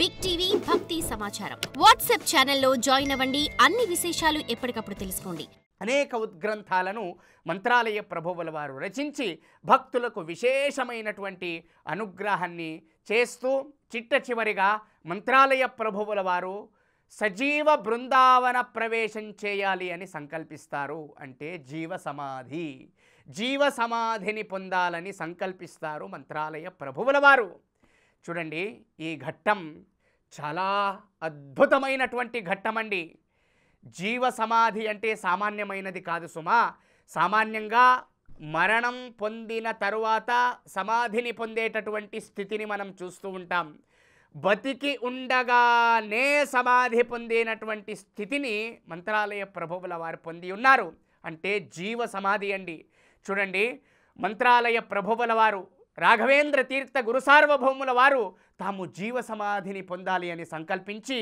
Big TV భక్తి సమాచారం WhatsApp ఛానల్లో జాయిన్ అవ్వండి. అన్ని విశేషాలు ఎప్పటికప్పుడు తెలుసుకోండి. అనేక ఉద్గ్రంథాలను మంత్రాలయ ప్రభువుల వారు రచించి భక్తులకు విశేషమైనటువంటి అనుగ్రహాన్ని చేస్తూ చిట్ట చివరిగా మంత్రాలయ ప్రభువుల వారు సజీవ బృందావన ప్రవేశం చేయాలి అని సంకల్పిస్తారు. అంటే జీవ సమాధిని పొందాలని సంకల్పిస్తారు మంత్రాలయ ప్రభువుల వారు. చూడండి, ఈ ఘట్టం చాలా అద్భుతమైనటువంటి ఘట్టమండి. జీవ సమాధి అంటే సామాన్యమైనది కాదు సుమా. సామాన్యంగా మరణం పొందిన తరువాత సమాధిని పొందేటటువంటి స్థితిని మనం చూస్తూ ఉంటాం. బతికి ఉండగానే సమాధి పొందినటువంటి స్థితిని మంత్రాలయ ప్రభువుల వారు పొంది ఉన్నారు. అంటే జీవ సమాధి అండి. చూడండి, మంత్రాలయ ప్రభువుల వారు రాఘవేంద్ర తీర్థ గురుసార్వభౌముల వారు తాము జీవ సమాధిని పొందాలి అని సంకల్పించి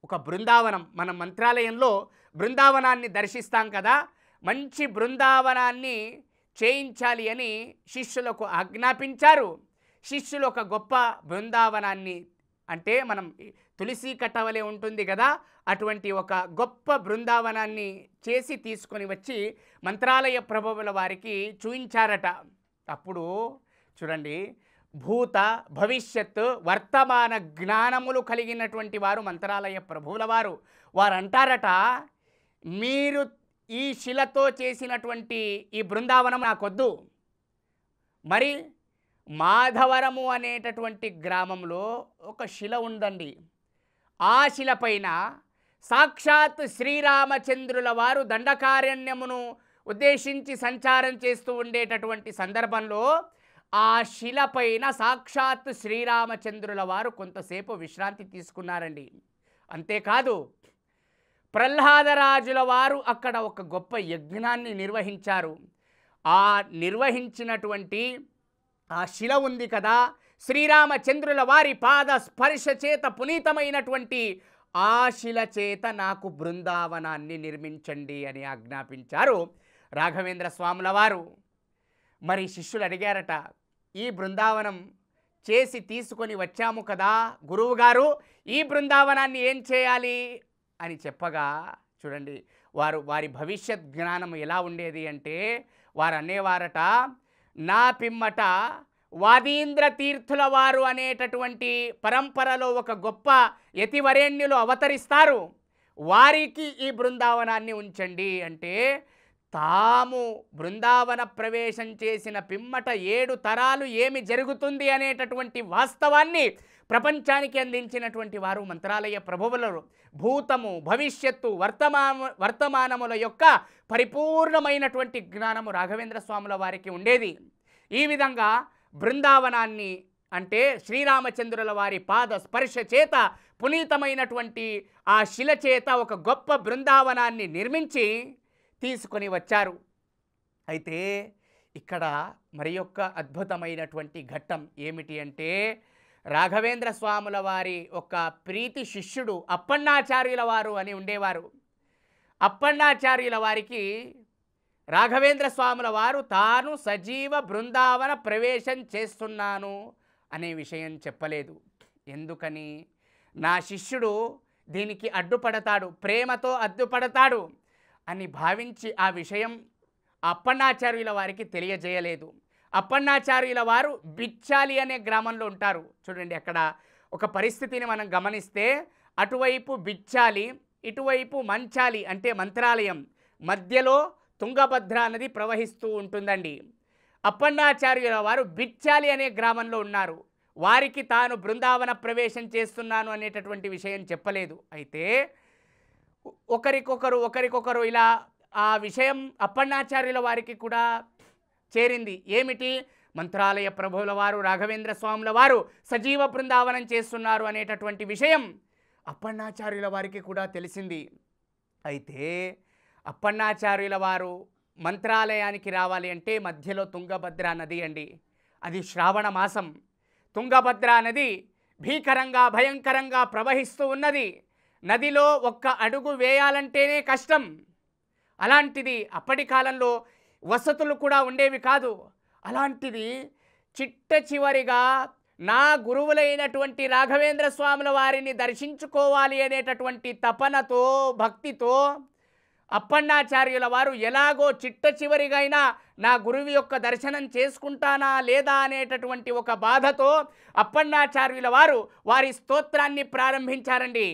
ఒక బృందావనం, మన మంత్రాలయంలో బృందావనాన్ని దర్శిస్తాం కదా, మంచి బృందావనాన్ని చేయించాలి అని శిష్యులకు ఆజ్ఞాపించారు. శిష్యులు ఒక గొప్ప బృందావనాన్ని, అంటే మనం తులసి కట్టవలే ఉంటుంది కదా, అటువంటి ఒక గొప్ప బృందావనాన్ని చేసి తీసుకొని వచ్చి మంత్రాలయ ప్రభువుల వారికి చూయించారట. అప్పుడు చూడండి, భూత భవిష్యత్ వర్తమాన జ్ఞానములు కలిగినటువంటి వారు మంత్రాలయ ప్రభువుల వారు. వారు అంటారట, మీరు ఈ శిలతో చేసినటువంటి ఈ బృందావనం నాకొద్దు. మరి మాధవరము అనేటటువంటి గ్రామంలో ఒక శిల ఉందండి. ఆ శిలపైన సాక్షాత్ శ్రీరామచంద్రుల వారు దండకారణ్యమును ఉద్దేశించి సంచారం చేస్తూ ఉండేటటువంటి సందర్భంలో ఆ శిలపైన సాక్షాత్ శ్రీరామచంద్రుల వారు కొంతసేపు విశ్రాంతి తీసుకున్నారండి. అంతేకాదు, ప్రహ్లాదరాజుల వారు అక్కడ ఒక గొప్ప యజ్ఞాన్ని నిర్వహించారు. ఆ నిర్వహించినటువంటి ఆ శిల ఉంది కదా, శ్రీరామచంద్రుల వారి పాద స్పర్శ చేత పునీతమైనటువంటి ఆ శిల చేత నాకు బృందావనాన్ని నిర్మించండి అని ఆజ్ఞాపించారు రాఘవేంద్ర స్వాముల వారు. మరి శిష్యులు అడిగారట, ఈ బృందావనం చేసి తీసుకొని వచ్చాము కదా గురువుగారు, ఈ బృందావనాన్ని ఏం చేయాలి అని చెప్పగా, చూడండి వారి భవిష్యత్ జ్ఞానం ఎలా ఉండేది అంటే, వారు అనేవారట, నా పిమ్మట వాదీంద్ర తీర్థుల వారు అనేటటువంటి పరంపరలో ఒక గొప్ప యతివరేణ్యులు అవతరిస్తారు, వారికి ఈ బృందావనాన్ని ఉంచండి. అంటే తాము బృందావన ప్రవేశం చేసిన పిమ్మట 7 తరాలు ఏమి జరుగుతుంది అనేటటువంటి వాస్తవాన్ని ప్రపంచానికి అందించినటువంటి వారు మంత్రాలయ ప్రభువులు. భూతము భవిష్యత్తు వర్తమానముల యొక్క పరిపూర్ణమైనటువంటి జ్ఞానము రాఘవేంద్ర స్వాముల వారికి ఉండేది. ఈ విధంగా బృందావనాన్ని, అంటే శ్రీరామచంద్రుల వారి పాద స్పర్శ చేత పునీతమైనటువంటి ఆ శిల చేత ఒక గొప్ప బృందావనాన్ని నిర్మించి తీసుకొని వచ్చారు. అయితే ఇక్కడ మరి యొక్క అద్భుతమైనటువంటి ఘట్టం ఏమిటి అంటే, రాఘవేంద్ర స్వాముల వారి ఒక ప్రీతి శిష్యుడు అప్పన్నాచార్యుల వారు అని ఉండేవారు. అప్పన్నాచార్యుల వారికి రాఘవేంద్ర స్వాముల వారు తాను సజీవ బృందావన ప్రవేశం చేస్తున్నాను అనే విషయం చెప్పలేదు. ఎందుకని? నా శిష్యుడు దీనికి అడ్డుపడతాడు, ప్రేమతో అడ్డుపడతాడు అని భావించి ఆ విషయం అప్పన్నాచార్యుల వారికి తెలియజేయలేదు. అప్పన్నాచార్యుల వారు బిచ్చాలి అనే గ్రామంలో ఉంటారు. చూడండి, అక్కడ ఒక పరిస్థితిని మనం గమనిస్తే, అటువైపు బిచ్చాలి, ఇటువైపు మంచాలి అంటే మంత్రాలయం, మధ్యలో తుంగభద్ర నది ప్రవహిస్తూ ఉంటుందండి. అప్పన్నాచార్యుల వారు బిచ్చాలి అనే గ్రామంలో ఉన్నారు. వారికి తాను బృందావన ప్రవేశం చేస్తున్నాను అనేటటువంటి విషయం చెప్పలేదు. అయితే ఒకరికొకరు ఇలా ఆ విషయం అప్పన్నాచార్యుల వారికి కూడా చేరింది. ఏమిటి? మంత్రాలయ ప్రభువుల వారు రాఘవేంద్ర స్వాముల వారు సజీవ బృందావనం చేస్తున్నారు అనేటటువంటి విషయం అప్పన్నాచార్యుల వారికి కూడా తెలిసింది. అయితే అప్పన్నాచార్యుల వారు మంత్రాలయానికి రావాలి అంటే మధ్యలో తుంగభద్ర నది అండి. అది శ్రావణ మాసం. తుంగభద్ర నది భీకరంగా భయంకరంగా ప్రవహిస్తూ ఉన్నది. నదిలో ఒక్క అడుగు వేయాలంటేనే కష్టం. అలాంటిది అప్పటి కాలంలో వసతులు కూడా ఉండేవి కాదు. అలాంటిది చిట్ట చివరిగా నా గురువులైనటువంటి రాఘవేంద్ర స్వాముల వారిని దర్శించుకోవాలి అనేటటువంటి తపనతో భక్తితో అప్పన్నాచార్యుల వారు ఎలాగో చిట్ట చివరిగైనా నా గురువు యొక్క దర్శనం చేసుకుంటానా లేదా అనేటటువంటి ఒక బాధతో అప్పన్నాచార్యుల వారు వారి స్తోత్రాన్ని ప్రారంభించారండి.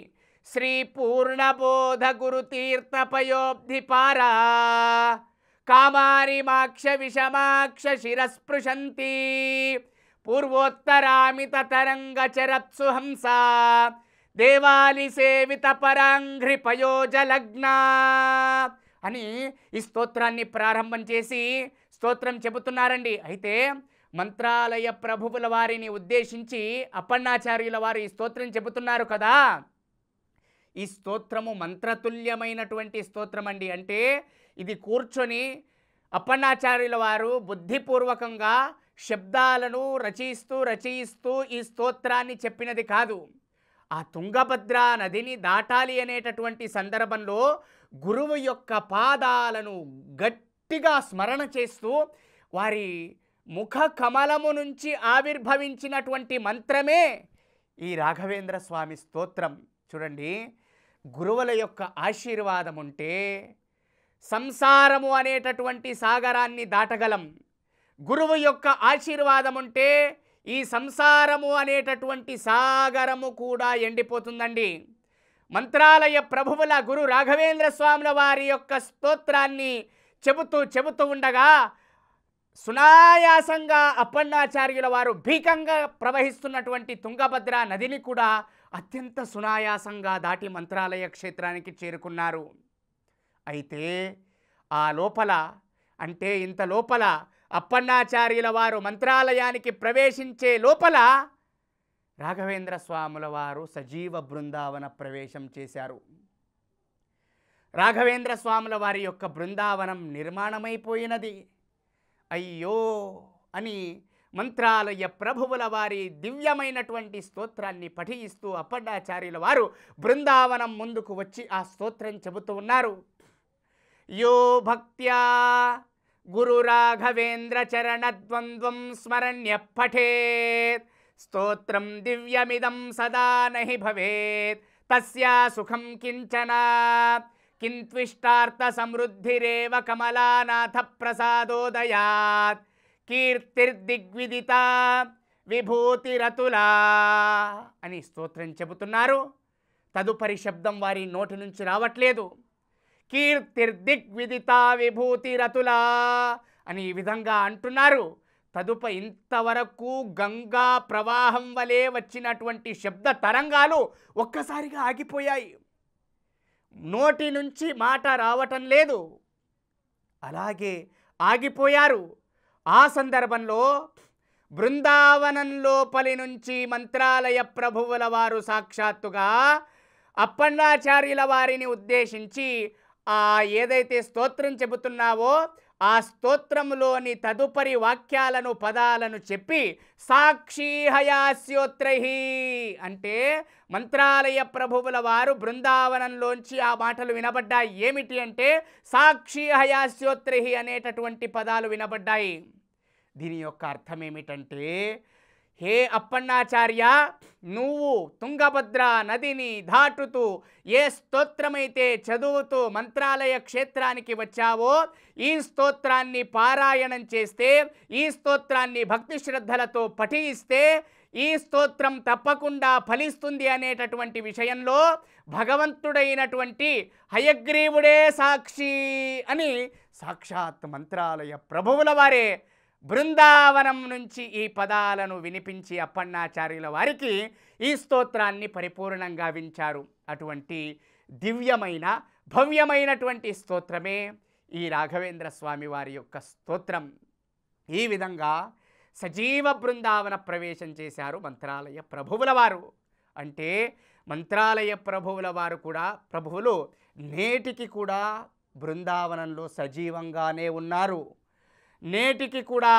శ్రీ పూర్ణబోధ గురు తీర్థపయోబ్ధిపారా కామారి మాక్ష విషమాక్ష శిరస్పృశంతి పూర్వోత్తరామిత తరంగ చరత్సు హంస దేవాలి సేవిత పరాంఘ్రి పయోజలగ్న అని ఈ స్తోత్రాన్ని ప్రారంభం చేసి స్తోత్రం చెబుతున్నారండి. అయితే మంత్రాలయ ప్రభువుల వారిని ఉద్దేశించి అప్పన్నాచార్యుల వారు ఈ స్తోత్రం చెబుతున్నారు కదా. ఈ స్తోత్రము మంత్రతుల్యమైనటువంటి స్తోత్రం అండి. అంటే ఇది కూర్చొని అప్పన్నాచార్యుల వారు బుద్ధిపూర్వకంగా శబ్దాలను రచయిస్తూ ఈ స్తోత్రాన్ని చెప్పినది కాదు. ఆ తుంగభద్ర నదిని దాటాలి అనేటటువంటి సందర్భంలో గురువు యొక్క పాదాలను గట్టిగా స్మరణ చేస్తూ వారి ముఖ కమలము నుంచి ఆవిర్భవించినటువంటి మంత్రమే ఈ రాఘవేంద్ర స్వామి స్తోత్రం. చూడండి, గురువుల యొక్క ఆశీర్వాదం ఉంటే సంసారము అనేటటువంటి సాగరాన్ని దాటగలం. గురువు యొక్క ఆశీర్వాదం ఉంటే ఈ సంసారము అనేటటువంటి సాగరము కూడా ఎండిపోతుందండి. మంత్రాలయ ప్రభువుల గురు రాఘవేంద్ర స్వాముల వారి యొక్క స్తోత్రాన్ని చెబుతూ ఉండగా సునాయాసంగా అప్పన్నాచార్యుల వారు భీకంగా ప్రవహిస్తున్నటువంటి తుంగభద్ర నదిని కూడా అత్యంత సునాయాసంగా దాటి మంత్రాలయ క్షేత్రానికి చేరుకున్నారు. అయితే ఆ లోపల అంటే ఇంత లోపల అప్పన్నాచార్యుల వారు మంత్రాలయానికి ప్రవేశించే లోపల రాఘవేంద్ర స్వాముల వారు సజీవ బృందావన ప్రవేశం చేశారు. రాఘవేంద్ర స్వాముల వారి యొక్క బృందావనం నిర్మాణమైపోయినది. అయ్యో అని మంత్రాలయ ప్రభువుల వారి దివ్యమైనటువంటి స్తోత్రాన్ని పఠిస్తూ అప్పన్నాచార్యుల వారు బృందావనం ముందుకు వచ్చి ఆ స్తోత్రం చెబుతూ ఉన్నారు. యో భక్త్యా గురు రాఘవేంద్ర చరణద్వంద్వం స్మరణ్య పఠేత్ స్తోత్రం దివ్యమిదం సదా నహి భవేత్ తస్యా సుఖం కించన కింత్విష్టార్థ సమృద్ధిరేవ కమలానాథ ప్రసాదోదయాత్ కీర్తిర్దిగ్విదిత విభూతిరతులా అని స్తోత్రం చెబుతున్నారు. తదుపరి శబ్దం వారి నోటి నుంచి రావట్లేదు. కీర్తిర్దిగ్విదిత విభూతిరతులా అని ఈ విధంగా అంటున్నారు. ఇంతవరకు గంగా ప్రవాహం వలె వచ్చినటువంటి శబ్ద తరంగాలు ఒక్కసారిగా ఆగిపోయాయి. నోటి నుంచి మాట రావటం లేదు, అలాగే ఆగిపోయారు. ఆ సందర్భంలో బృందావనం లోపలి నుంచి మంత్రాలయ ప్రభువుల వారు సాక్షాత్తుగా అప్పన్నాచార్యుల వారిని ఉద్దేశించి ఏదైతే స్తోత్రం చెబుతున్నావో ఆ స్తోత్రములోని తదుపరి వాక్యాలను పదాలను చెప్పి సాక్షి హయాస్యోత్రైః అంటే మంత్రాలయ ప్రభువుల వారు బృందావనంలోంచి ఆ మాటలు వినబడ్డాయి. ఏమిటి అంటే సాక్షి హయాస్యోత్రైః అనేటటువంటి పదాలు వినబడ్డాయి. దీని యొక్క అర్థం ఏమిటంటే, హే అప్పన్నాచార్య, నువ్వు తుంగభద్ర నదిని దాటుతూ ఏ స్తోత్రమైతే చదువుతూ మంత్రాలయ క్షేత్రానికి వచ్చావో ఈ స్తోత్రాన్ని పారాయణం చేస్తే, ఈ స్తోత్రాన్ని భక్తి శ్రద్ధలతో పఠిస్తే ఈ స్తోత్రం తప్పకుండా ఫలిస్తుంది అనేటటువంటి విషయంలో భగవంతుడైనటువంటి హయగ్రీవుడే సాక్షి అని సాక్షాత్ మంత్రాలయ ప్రభువుల వారే బృందావనం నుంచి ఈ పదాలను వినిపించి అప్పన్నాచార్యుల వారికి ఈ స్తోత్రాన్ని పరిపూర్ణంగా వించారు. అటువంటి దివ్యమైన భవ్యమైనటువంటి స్తోత్రమే ఈ రాఘవేంద్ర స్వామి వారి యొక్క స్తోత్రం. ఈ విధంగా సజీవ బృందావన ప్రవేశం చేశారు మంత్రాలయ ప్రభువుల వారు. అంటే మంత్రాలయ ప్రభువుల వారు కూడా ప్రభువులు నేటికి కూడా బృందావనంలో సజీవంగానే ఉన్నారు. నేటికి కూడా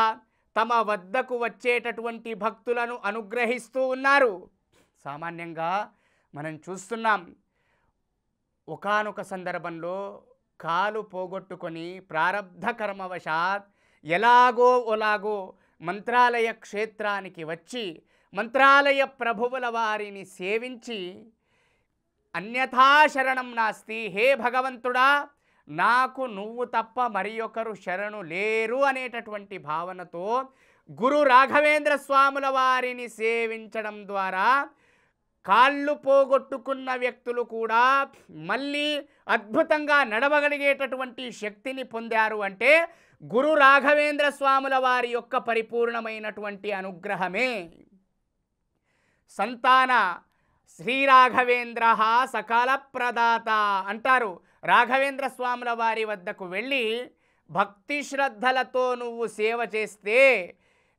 తమ వద్దకు వచ్చేటటువంటి భక్తులను అనుగ్రహిస్తూ ఉన్నారు. సామాన్యంగా మనం చూస్తున్నాం, ఒకానొక సందర్భంలో కాలు పోగొట్టుకొని ప్రారబ్ధ కర్మవశాత్ ఎలాగో మంత్రాలయ క్షేత్రానికి వచ్చి మంత్రాలయ ప్రభువుల వారిని సేవించి అన్యథా శరణం నాస్తి, హే భగవంతుడా నాకు నువ్వు తప్ప మరి ఒకరు శరణు లేరు అనేటటువంటి భావనతో గురు రాఘవేంద్ర స్వాముల వారిని సేవించడం ద్వారా కాళ్ళు పోగొట్టుకున్న వ్యక్తులు కూడా మళ్ళీ అద్భుతంగా నడవగలిగేటటువంటి శక్తిని పొందారు. అంటే గురు రాఘవేంద్ర స్వాముల వారి యొక్క పరిపూర్ణమైనటువంటి అనుగ్రహమే. సంతాన శ్రీరాఘవేంద్ర సకాల ప్రదాత అంటారు. రాఘవేంద్ర స్వాముల వారి వద్దకు వెళ్ళి భక్తి శ్రద్ధలతో నువ్వు సేవ చేస్తే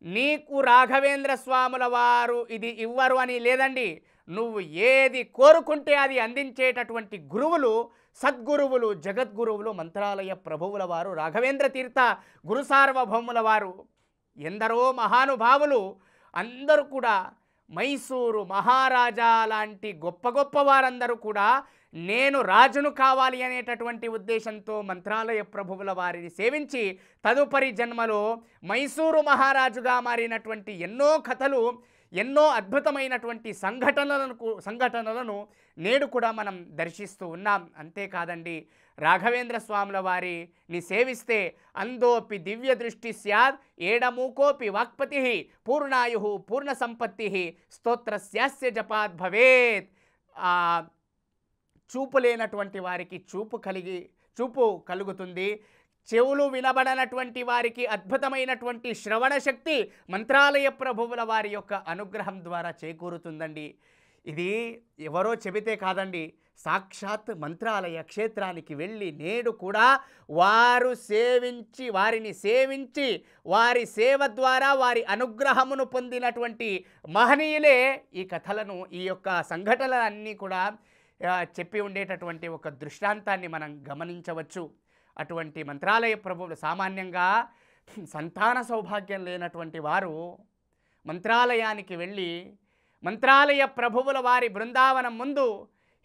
నీకు రాఘవేంద్ర స్వాముల వారు ఇది ఇవ్వరు అని లేదండి. నువ్వు ఏది కోరుకుంటే అది అందించేటటువంటి గురువులు, సద్గురువులు, జగద్గురువులు మంత్రాలయ ప్రభువుల వారు, రాఘవేంద్ర తీర్థ గురు సార్వభౌముల వారు. ఎందరో మహానుభావులు అందరూ కూడా మైసూరు మహారాజా లాంటి గొప్ప గొప్ప వారందరూ కూడా నేను రాజును కావాలి అనేటటువంటి ఉద్దేశంతో మంత్రాలయ ప్రభువుల వారిని సేవించి తదుపరి జన్మలో మైసూరు మహారాజుగా మారినటువంటి ఎన్నో కథలు, ఎన్నో అద్భుతమైనటువంటి సంఘటనలను నేడు కూడా మనం దర్శిస్తూ ఉన్నాం. అంతేకాదండి, రాఘవేంద్ర స్వాముల వారిని సేవిస్తే అందోపి దివ్య దృష్టి స్యాద్, ఏడమూకోపి వాక్పతి, పూర్ణాయు పూర్ణ సంపత్తి, స్తోత్రస్యాస్య జపాద్ భవేత్. చూపు లేనటువంటి వారికి చూపు కలుగుతుంది. చెవులు వినబడనటువంటి వారికి అద్భుతమైనటువంటి శ్రవణ శక్తి మంత్రాలయ ప్రభువుల వారి యొక్క అనుగ్రహం ద్వారా చేకూరుతుందండి. ఇది ఎవరో చెబితే కాదండి, సాక్షాత్ మంత్రాలయ క్షేత్రానికి వెళ్ళి నేడు కూడా వారిని సేవించి వారి సేవ ద్వారా వారి అనుగ్రహమును పొందినటువంటి మహనీయులే ఈ కథలను, ఈ యొక్క సంఘటనలన్నీ కూడా చెప్పి ఉండేటటువంటి ఒక దృష్టాంతాన్ని మనం గమనించవచ్చు. అటువంటి మంత్రాలయ ప్రభువులు సామాన్యంగా సంతాన సౌభాగ్యం లేనటువంటి వారు మంత్రాలయానికి వెళ్ళి మంత్రాలయ ప్రభువుల వారి బృందావనం ముందు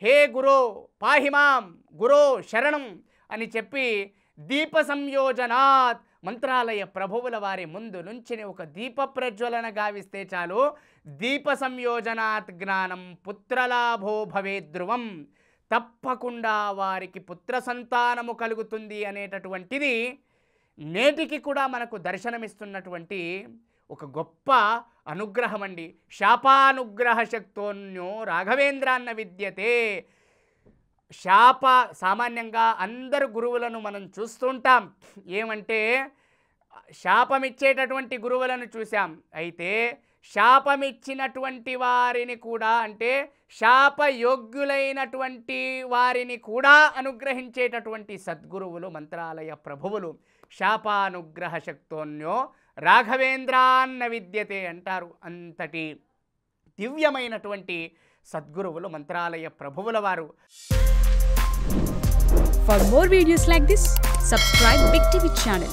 హే గురో పాహిమాం, గురో శరణం అని చెప్పి దీప సంయోజనాత్, మంత్రాలయ ప్రభువుల వారి ముందు నుంచి ఒక దీప ప్రజ్వలన గావిస్తే చాలు, దీప సంయోజనాత్ జ్ఞానం పుత్రలాభో భవేద్రువం, తప్పకుండా వారికి పుత్ర సంతానము కలుగుతుంది అనేటటువంటిది నేటికి కూడా మనకు దర్శనమిస్తున్నటువంటి ఒక గొప్ప అనుగ్రహం అండి. శాపానుగ్రహ శక్తోన్యో రాఘవేంద్రాన్న విద్యతే. సామాన్యంగా అందరు గురువులను మనం చూస్తుంటాం. ఏమంటే శాపమిచ్చేటటువంటి గురువులను చూసాం. అయితే శాపమిచ్చినటువంటి వారిని కూడా, అంటే శాపయోగ్యులైనటువంటి వారిని కూడా అనుగ్రహించేటటువంటి సద్గురువులు మంత్రాలయ ప్రభువులు. శాపానుగ్రహ శక్తోన్యో రాఘవేంద్రాన్న విద్యతే అంటారు. అంతటి దివ్యమైనటువంటి సద్గురువులు మంత్రాలయ ప్రభువుల వారు. For more videos like this, subscribe Big TV channel.